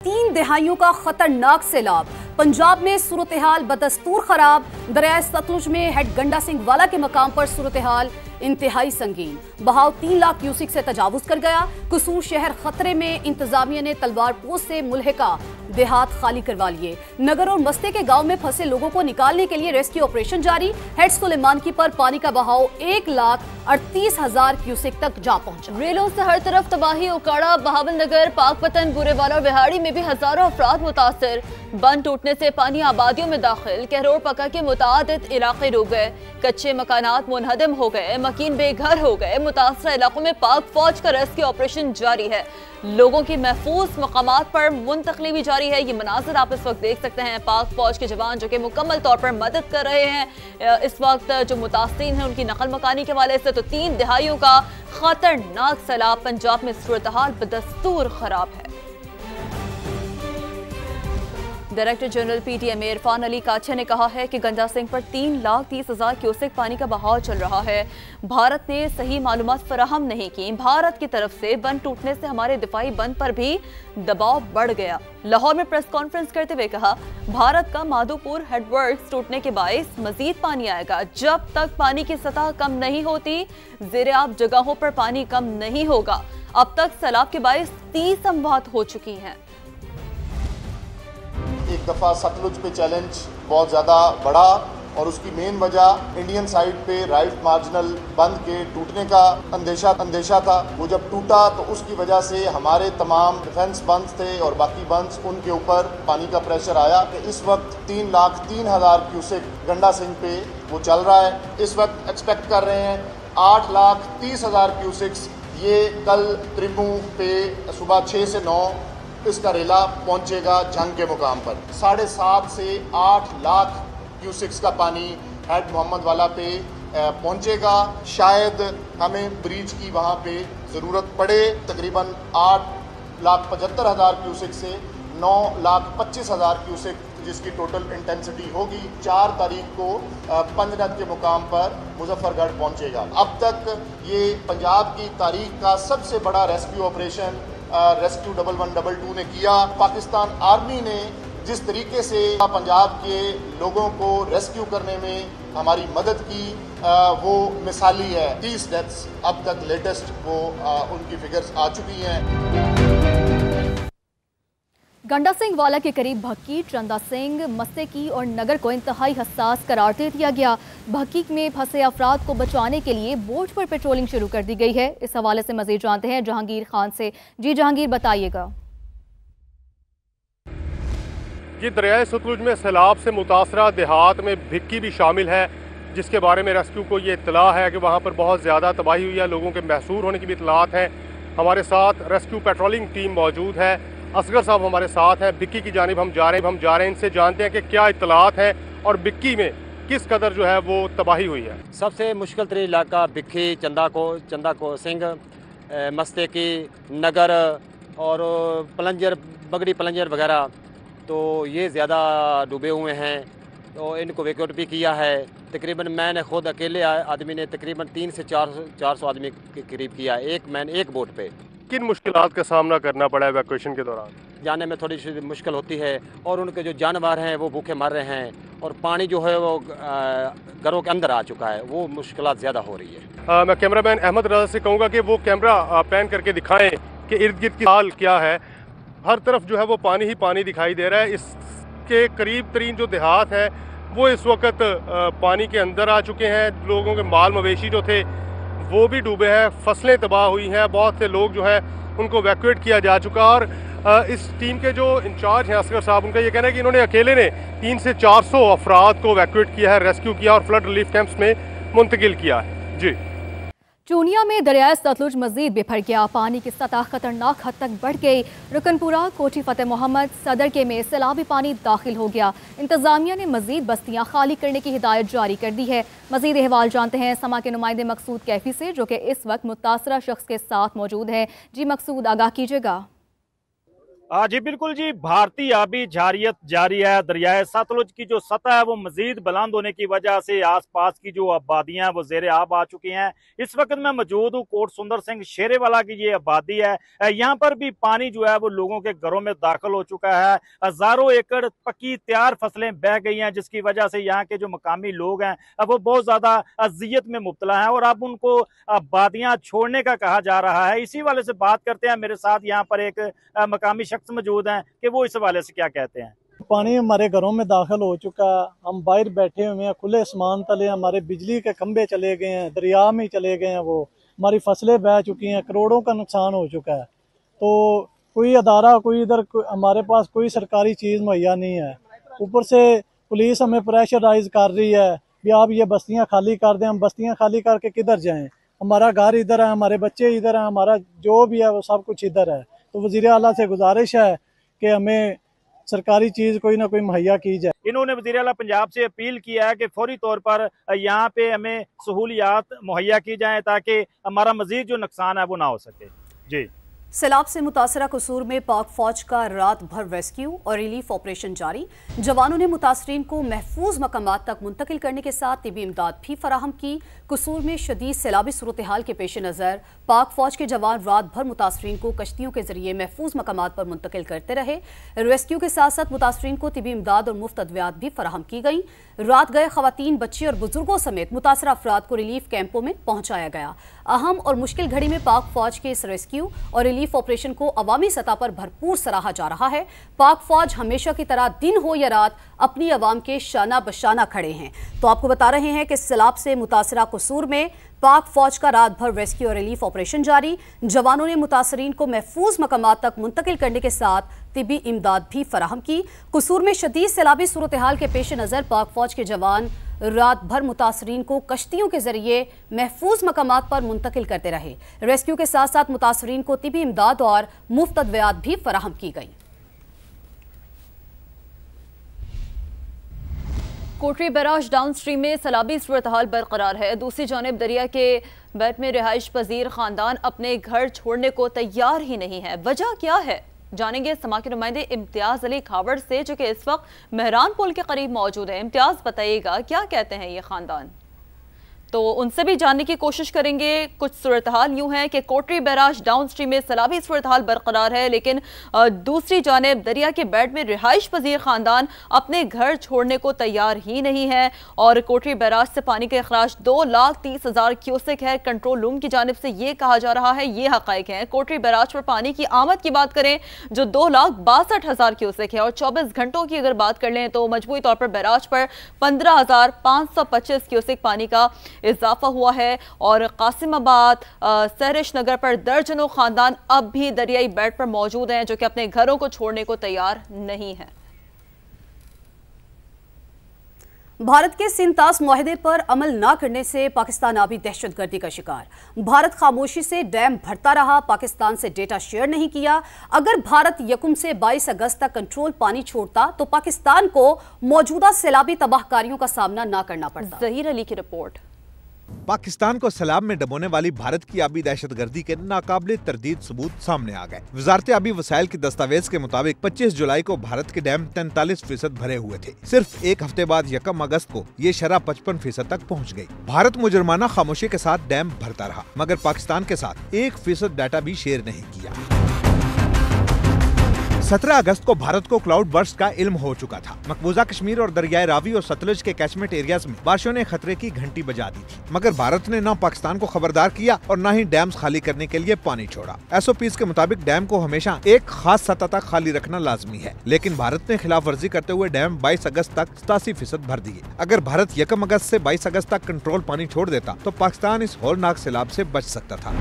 3 दिहाइयों का खतरनाक सैलाब। पंजाब में सूरत हाल बदस्तूर खराब। दरिया सतलुज में हेड गंडा सिंह वाला के मकाम पर सूरत हाल इंतहाई संगीन। बहाव 3 लाख क्यूसिक से तजावुज कर गया। कसूर शहर खतरे में। इंतजामिया ने तलवार पोस्ट से मुल्हिका देहात खाली करवा लिए। नगर और मस्ते के गांव में फंसे लोगों को निकालने के लिए रेस्क्यू ऑपरेशन जारी। हेड सुलेमानकी पर पानी का बहाव 1,38,000 क्यूसिक तक जा पहुंचा। रेलों से हर तरफ तबाही। उकाड़ा, बहावल नगर, पाकपतन, बुरेवाला और विहाड़ी में भी हजारों अफराद मुतासर। बंद टूटने से पानी आबादियों में दाखिल। कहरोड़ पका के मुतादिद इलाके डूब गए। कच्चे मकानात मुनहदम हो गए। मकीन बेघर हो गए। मुतासरा इलाकों में पाक फौज का रेस्क्यू ऑपरेशन जारी है। लोगों की महफूज मकामात पर मुंतकली भी जारी है। ये मनाजिर आप इस वक्त देख सकते हैं। पाक फौज के जवान जो कि मुकम्मल तौर पर मदद कर रहे हैं इस वक्त जो मुतासरीन हैं उनकी नकल मकानी के हवाले से। तो 3 दिहाइयों का खतरनाक सैलाब। पंजाब में सूरत हाल बदस्तूर खराब है। Director general PTM Irfan Ali काछे ने कहा है कि गंडा सिंह पर 3,30,000 क्यूसेक पानी का बहाव चल रहा है। भारत ने सही मालूमात फराहम नहीं की। भारत की तरफ से बंद टूटने से हमारे दिफाई बंद पर भी दबाव बढ़ गया। लाहौर में प्रेस कॉन्फ्रेंस करते हुए कहा, भारत का माधोपुर हेडवर्क्स टूटने के बायस मजीद पानी आएगा। जब तक पानी की सतह कम नहीं होती, ज़ेर-ए-आब जगहों पर पानी कम नहीं होगा। अब तक सैलाब के बायस 30 अमवात हो चुकी हैं। एक दफ़ा सतलुज पे चैलेंज बहुत ज़्यादा बढ़ा और उसकी मेन वजह इंडियन साइड पे राइट मार्जिनल बंद के टूटने का अंदेशा था। वो जब टूटा तो उसकी वजह से हमारे तमाम डिफेंस बंद थे और बाकी बंद उनके ऊपर पानी का प्रेशर आया कि इस वक्त 3,03,000 क्यूसेक गंडा सिंह पे वो चल रहा है। इस वक्त एक्सपेक्ट कर रहे हैं 8,30,000 क्यूसेक्स ये कल त्रिमू पे सुबह 6 से 9 इसका रेला पहुंचेगा जंग के मुकाम पर। 7.5 से 8 लाख क्यूसिक्स का पानी हेड मोहम्मद वाला पे पहुंचेगा। शायद हमें ब्रीच की वहां पे ज़रूरत पड़े। तकरीबन 8,75,000 क्यूसिक से 9,25,000 क्यूसिक जिसकी टोटल इंटेंसिटी होगी 4 तारीख को पंजनद के मुकाम पर मुजफ्फरगढ़ पहुंचेगा। अब तक ये पंजाब की तारीख का सबसे बड़ा रेस्क्यू ऑपरेशन रेस्क्यू 1122 ने किया। पाकिस्तान आर्मी ने जिस तरीके से पंजाब के लोगों को रेस्क्यू करने में हमारी मदद की वो मिसाली है। 30 डेथ्स अब तक लेटेस्ट वो उनकी फिगर्स आ चुकी हैं। गंडा सिंह वाला के करीब भक्की, चंदा सिंह, मस्तेकी और नगर को इंतहाई हसास करार दे दिया गया। भक्की में फंसे अफराद को बचाने के लिए बोट पर पेट्रोलिंग शुरू कर दी गई है। इस हवाले से मजीद जानते हैं जहांगीर खान से। जी जहांगीर, बताइएगा। जी, दरियाए सतलुज में सैलाब से मुतासरा देहात में भिक्की भी शामिल है, जिसके बारे में रेस्क्यू को ये इत्तला है कि वहाँ पर बहुत ज़्यादा तबाही हुई है। लोगों के महसूर होने की भी इत्तलात हैं। हमारे साथ रेस्क्यू पेट्रोलिंग टीम मौजूद है। असगर साहब हमारे साथ हैं। बिक्की की जानिब हम जा रहे हैं। इनसे जानते हैं कि क्या इत्तलात हैं और बिक्की में किस कदर जो है वो तबाही हुई है। सबसे मुश्किल तरीन इलाका बिक्की, चंदा को सिंह, मस्तेकी, नगर और पलंजर, बगड़ी पलंजर वगैरह, तो ये ज़्यादा डूबे हुए हैं। तो इनको वेकआउट भी किया है। तकरीबन मैंने खुद अकेले आदमी ने तकरीबन 300 से 400 आदमी के करीब किया एक बोट पे। किन मुश्किलात का सामना करना पड़ा इवैक्यूएशन के दौरान? जाने में थोड़ी सी मुश्किल होती है और उनके जो जानवर हैं वो भूखे मर रहे हैं और पानी जो है वो घरों के अंदर आ चुका है। वो मुश्किलात ज़्यादा हो रही है। मैं कैमरामैन अहमद रजा से कहूँगा कि वो कैमरा पैन करके दिखाएं कि इर्द गिर्द की हाल क्या है। हर तरफ जो है वो पानी ही पानी दिखाई दे रहा है। इसके करीब तरीन जो देहात है वो इस वक्त पानी के अंदर आ चुके हैं। लोगों के माल मवेशी जो थे वो भी डूबे हैं। फसलें तबाह हुई हैं। बहुत से लोग जो है उनको वैक्यूएट किया जा चुका। और इस टीम के जो इंचार्ज हैं असगर साहब, उनका ये कहना है कि इन्होंने अकेले ने 300 से 400 अफराद को वैक्यूएट किया है, रेस्क्यू किया और फ्लड रिलीफ कैंप्स में मुंतकिल किया है। जी, चूनिया में दरियाए सतलुज मजीद बिफर गया। पानी की सतह खतरनाक हद तक बढ़ गई। रुकनपुरा, कोठी फतेह मोहम्मद, सदर के में सैलाबी पानी दाखिल हो गया। इंतजामिया ने मजीद बस्तियां खाली करने की हिदायत जारी कर दी है। मजीद अहवाल जानते हैं समा के नुमाइंदे मकसूद कैफी से, जो कि इस वक्त मुतासरा शख्स के साथ मौजूद है। जी मकसूद, आगाह कीजिएगा। जी बिल्कुल जी, भारतीय आबी जारियत जारी है। दरियाए सतलुज की जो सतह है वो मजीद बुलंद होने की वजह से आसपास की जो आबादियां वो जेर आब आ चुकी हैं। इस वक्त मैं मौजूद हूँ कोट सुंदर सिंह शेरेवाला की ये आबादी है। यहाँ पर भी पानी जो है वो लोगों के घरों में दाखिल हो चुका है। हजारों एकड़ पक्की तैयार फसलें बह गई हैं, जिसकी वजह से यहाँ के जो मकामी लोग हैं वो बहुत ज्यादा अजियत में मुब्तला हैं और अब उनको आबादियां छोड़ने का कहा जा रहा है। इसी वाले से बात करते हैं। मेरे साथ यहाँ पर एक मकामी शख्स मौजूद हैं कि वो इस हवाले से क्या कहते हैं। पानी हमारे घरों में दाखिल हो चुका है, हम बाहर बैठे हुए हैं, खुले आसमान तले हमारे बिजली के खंभे चले गए हैं, दरिया में चले गए हैं, वो हमारी फसलें बह चुकी हैं, करोड़ों का नुकसान हो चुका है। तो कोई अदारा कोई इधर हमारे पास कोई सरकारी चीज़ मुहैया नहीं है। ऊपर से पुलिस हमें प्रेशराइज कर रही है कि आप ये बस्तियाँ खाली कर दें। हम बस्तियाँ खाली करके किधर जाएँ? हमारा घर इधर है, हमारे बच्चे इधर हैं, हमारा जो भी है वो सब कुछ इधर है। तो वज़ीर आला से गुजारिश है कि हमें सरकारी चीज़ कोई ना कोई मुहैया की जाए। इन्होंने वज़ीर आला पंजाब से अपील किया है कि फौरी तौर पर यहाँ पे हमें सहूलियात मुहैया की जाए ताकि हमारा मजीद जो नुकसान है वो ना हो सके। जी। सैलाब से मुतासरा कसूर में पाक फौज का रात भर रेस्क्यू और रिलीफ ऑपरेशन जारी। जवानों ने मुतासरीन को महफूज मकामात तक मुंतकिल करने के साथ तिबी इमदाद भी फराहम की। कसूर में शदीद सैलाबी सूरत हाल के पेश नज़र पाक फौज के जवान रात भर मुतासरीन को कश्तियों के जरिए महफूज मकामात पर मुंतकिल करते रहे। रेस्क्यू के साथ साथ मुतासरीन को तिबी इमदाद और मुफ्त अद्वियात भी फराहम की गई। रात गए खवातीन, बच्चे और बुजुर्गों समेत मुतासरा अफराद को रिलीफ कैंपों में पहुंचाया गया। अहम और मुश्किल घड़ी में पाक फौज के इस रेस्क्यू और रिलीफ ऑपरेशन को अवामी सतह पर भरपूर सराहा जा रहा है। पाक फौज हमेशा की तरह दिन हो या रात अपनी अवाम के शाना बशाना खड़े हैं। तो आपको बता रहे हैं कि सैलाब से मुतासरा कसूर में पाक फौज का रात भर रेस्क्यू और रिलीफ ऑपरेशन जारी। जवानों ने मुतासरीन को महफूज मकामात तक मुंतकिल करने के साथ तिबी इमदाद भी फराहम की। कसूर में शदीद सैलाबी सूरत हाल के पेश नज़र पाक फौज के जवान रात भर मुतासरीन को कश्तियों के जरिए महफूज मकामात पर मुंतकिल करते रहे। रेस्क्यू के साथ साथ मुतासरीन को तिबी इमदाद और मुफ्त अद्वियात भी फराहम की गई। कोटरी बैराज डाउन स्ट्रीम में सैलाबी सूरत हाल बरकरार है। दूसरी जानिब दरिया के बेट में रिहाइश पजीर खानदान अपने घर छोड़ने को तैयार ही नहीं है। वजह क्या है, जानेंगे समा के नुमाइंदे इम्तियाज अली खावड़ से, जो कि इस वक्त मेहरान पुल के करीब मौजूद है। इम्तियाज, बताइएगा क्या कहते हैं ये खानदान? तो उनसे भी जानने की कोशिश करेंगे। कुछ सूरत हाल यूँ है कि कोटरी बैराज डाउन स्ट्रीम में सैलाबी सूरत हाल बरकरार है, लेकिन दूसरी जानिब दरिया के बेड में रिहाइश पजीर खानदान अपने घर छोड़ने को तैयार ही नहीं है। और कोटरी बैराज से पानी का अखराज 2,30,000 क्यूसेक है। कंट्रोल रूम की जानिब से ये कहा जा रहा है, ये हक़ाइक़ हैं। कोटरी बैराज पर पानी की आमद की बात करें जो 2,62,000 क्यूसेक है, और 24 घंटों की अगर बात कर लें तो मजबूरी तौर पर बैराज पर 15,525 क्यूसेक पानी का इजाफा हुआ है। और कासिमाबाद, सहरिश नगर पर दर्जनों खानदान अब भी दरियाई बेड पर मौजूद हैं, जो कि अपने घरों को छोड़ने को तैयार नहीं है। भारत के सिंतास मुआहदे पर अमल न करने से पाकिस्तान अभी दहशतगर्दी का शिकार। भारत खामोशी से डैम भरता रहा, पाकिस्तान से डेटा शेयर नहीं किया। अगर भारत यकुम से 22 अगस्त तक कंट्रोल पानी छोड़ता तो पाकिस्तान को मौजूदा सैलाबी तबाहकारियों का सामना न करना पड़ता। ज़हीर अली की रिपोर्ट। पाकिस्तान को सैलाब में डबोने वाली भारत की आबी दहशतगर्दी के नाकाबिले तरदीद सबूत सामने आ गए। वजारत आबी वसाइल की दस्तावेज के मुताबिक 25 जुलाई को भारत के डैम 43% भरे हुए थे। सिर्फ एक हफ्ते बाद 1 अगस्त को ये शरह 55% तक पहुंच गई। भारत मुजरमाना खामोशी के साथ डैम भरता रहा, मगर पाकिस्तान के साथ 1% डाटा भी शेयर नहीं किया। 17 अगस्त को भारत को क्लाउड बर्स्ट का इल्म हो चुका था। मकबूजा कश्मीर और दरियाए रावी और सतलुज के कैचमेंट एरियाज में बारिशों ने खतरे की घंटी बजा दी थी, मगर भारत ने न पाकिस्तान को खबरदार किया और न ही डैम्स खाली करने के लिए पानी छोड़ा। SOPs के मुताबिक डैम को हमेशा एक खास सतह तक खाली रखना लाजमी है, लेकिन भारत ने खिलाफ वर्जी करते हुए डैम 22 अगस्त तक 87% भर दिए। अगर भारत 1 अगस्त से 22 अगस्त तक कंट्रोल पानी छोड़ देता तो पाकिस्तान इस होलनाक सैलाब से बच सकता था।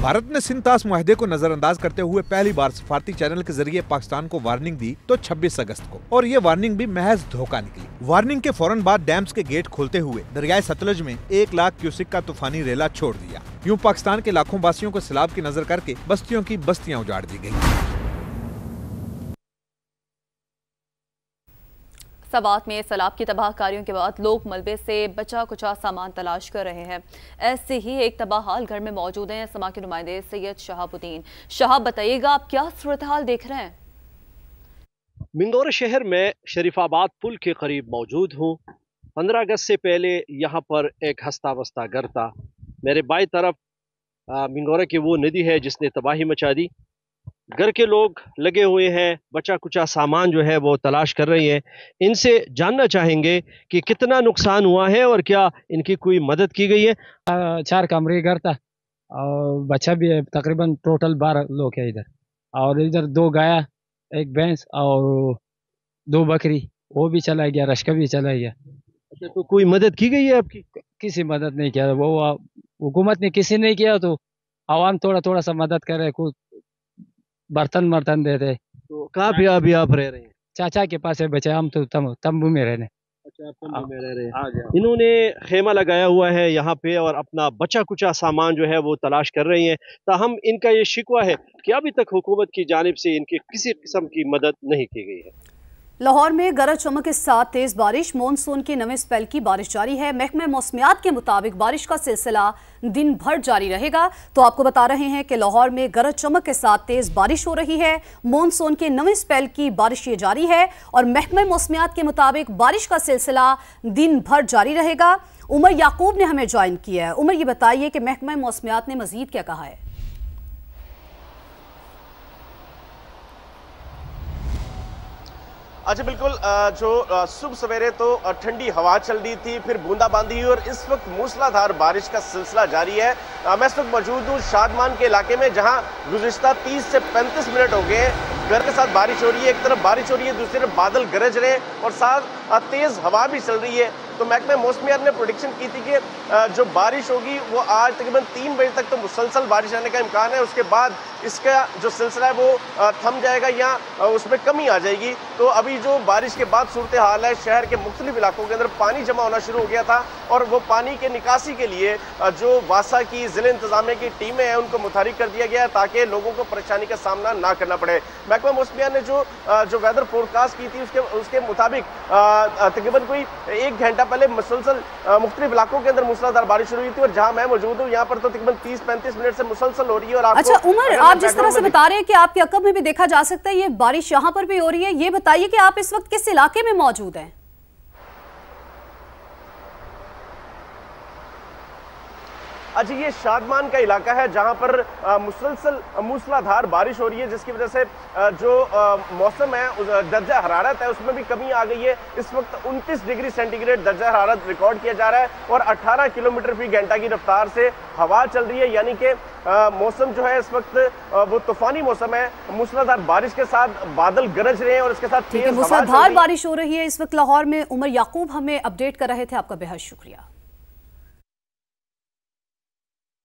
भारत ने सिंतास मुआहदे को नजरअंदाज करते हुए पहली बार सफारती चैनल के जरिए पाकिस्तान को वार्निंग दी तो 26 अगस्त को, और ये वार्निंग भी महज धोखा निकली। वार्निंग के फौरन बाद डैम्स के गेट खोलते हुए दरियाए सतलुज में 1 लाख क्यूसेक का तूफानी रेला छोड़ दिया। यूं पाकिस्तान के लाखों वासियों को सैलाब की नजर करके बस्तियों की बस्तियां उजाड़ दी गयी। सवात में सैलाब की तबाहकारियों के बाद लोग मलबे से बचा कुचा सामान तलाश कर रहे हैं। ऐसे ही एक तबाह हाल घर में मौजूद हैं समा के नुमाइंदे सैयद शहाबुद्दीन। शहाब, बताइएगा आप क्या सूरत हाल देख रहे हैं? मिंदौरा शहर में शरीफाबाद पुल के करीब मौजूद हूँ। 15 अगस्त से पहले यहाँ पर एक हस्ता बस्ता घर था। मेरे बाई तरफ मिंदौरा की वो नदी है जिसने तबाही मचा दी। घर के लोग लगे हुए हैं, बचा कुचा सामान जो है वो तलाश कर रही हैं। इनसे जानना चाहेंगे कि कितना नुकसान हुआ है और क्या इनकी कोई मदद की गई है। 4 कमरे घर था और बच्चा भी है, तकरीबन टोटल 12 लोग है इधर। और इधर 2 गाय, 1 भैंस और 2 बकरी, वो भी चला गया, रश्का भी चला गया। अच्छा, तो कोई मदद की गई है आपकी? किसी मदद नहीं किया, वो हुकूमत ने किसी नहीं किया, तो आवाम थोड़ा थोड़ा सा मदद करे, कुछ बर्तन देते। तो कहाँ पे अभी आप रह रहे हैं? चाचा के पास है बच्चे, हम तो तंबू में रहने। अच्छा, आप तंबू में रह रहे हैं। इन्होंने खेमा लगाया हुआ है यहाँ पे और अपना बचा कुचा सामान जो है वो तलाश कर रही हैं। ताहम इनका ये शिकवा है कि अभी तक हुकूमत की जानिब से इनकी किसी किस्म की मदद नहीं की गई है। लाहौर में गरज चमक के साथ तेज बारिश, मॉनसून के नवे स्पेल की बारिश जारी है। महकमा मौसमियात के मुताबिक बारिश का सिलसिला दिन भर जारी रहेगा। तो आपको बता रहे हैं कि लाहौर में गरज चमक के साथ तेज बारिश हो रही है। मॉनसून के नवे स्पेल की बारिश ये जारी है और महकमा मौसमियात के मुताबिक बारिश का सिलसिला दिन भर जारी रहेगा। उमर याकूब ने हमें ज्वाइन किया है। उमर, ये बताइए कि महकमा मौसमियात ने मजीद क्या कहा है? अच्छा, बिल्कुल। जो सुबह सवेरे तो ठंडी हवा चल रही थी, फिर बूंदाबांदी और इस वक्त मूसलाधार बारिश का सिलसिला जारी है। मैं इस वक्त मौजूद हूँ शादमान के इलाके में, जहाँ गुज़िश्ता 30 से 35 मिनट हो गए घर के साथ बारिश हो रही है। एक तरफ बारिश हो रही है, दूसरी तरफ बादल गरज रहे हैं और साथ तेज़ हवा भी चल रही है। तो महकमा मौसमियात ने प्रेडिक्शन की थी कि जो बारिश होगी वो आज तकरीबन 3 बजे तक तो मुसलसल बारिश रहने का इम्कान है। उसके बाद इसका जो सिलसिला है वो थम जाएगा या उसमें कमी आ जाएगी। तो अभी जो बारिश के बाद सूरत हाल है, शहर के मुख्तलिफ इलाकों के अंदर पानी जमा होना शुरू हो गया था और वो पानी के निकासी के लिए जो वासा की ज़िले इंतजामिया की टीमें हैं उनको मुतहरिक कर दिया गया है ताकि लोगों को परेशानी का सामना ना करना पड़े। महकमा मौसमियात ने जो वेदर फोरकास्ट की थी उसके मुताबिक तकरीबन कोई 1 घंटा पहले मुसलसल मुख्तलिफ इलाकों के अंदर मूसलाधार बारिश शुरू हुई थी और जहां मैं मौजूद हूं यहाँ पर तो तकरीबन 30-35 मिनट से मुसलसल हो रही है। और अच्छा उमर, आप जिस तरह से बता रहे हैं कि आपके अकब में भी देखा जा सकता है ये बारिश यहाँ पर भी हो रही है, ये बताइए कि आप इस वक्त किस इलाके में मौजूद हैं? अच्छा, ये शादमान का इलाका है जहां पर मुसलसल मूसलाधार बारिश हो रही है, जिसकी वजह से जो मौसम है दर्जा हरारत है उसमें भी कमी आ गई है। इस वक्त 29 डिग्री सेंटीग्रेड दर्जा हरारत रिकॉर्ड किया जा रहा है और 18 किलोमीटर फी घंटा की रफ्तार से हवा चल रही है। यानी कि मौसम जो है इस वक्त वो तूफानी मौसम है। मूसलाधार बारिश के साथ बादल गरज रहे हैं और इसके साथ मूसलाधार बारिश हो रही है इस वक्त लाहौर में। उमर याकूब हमें अपडेट कर रहे थे, आपका बेहद शुक्रिया।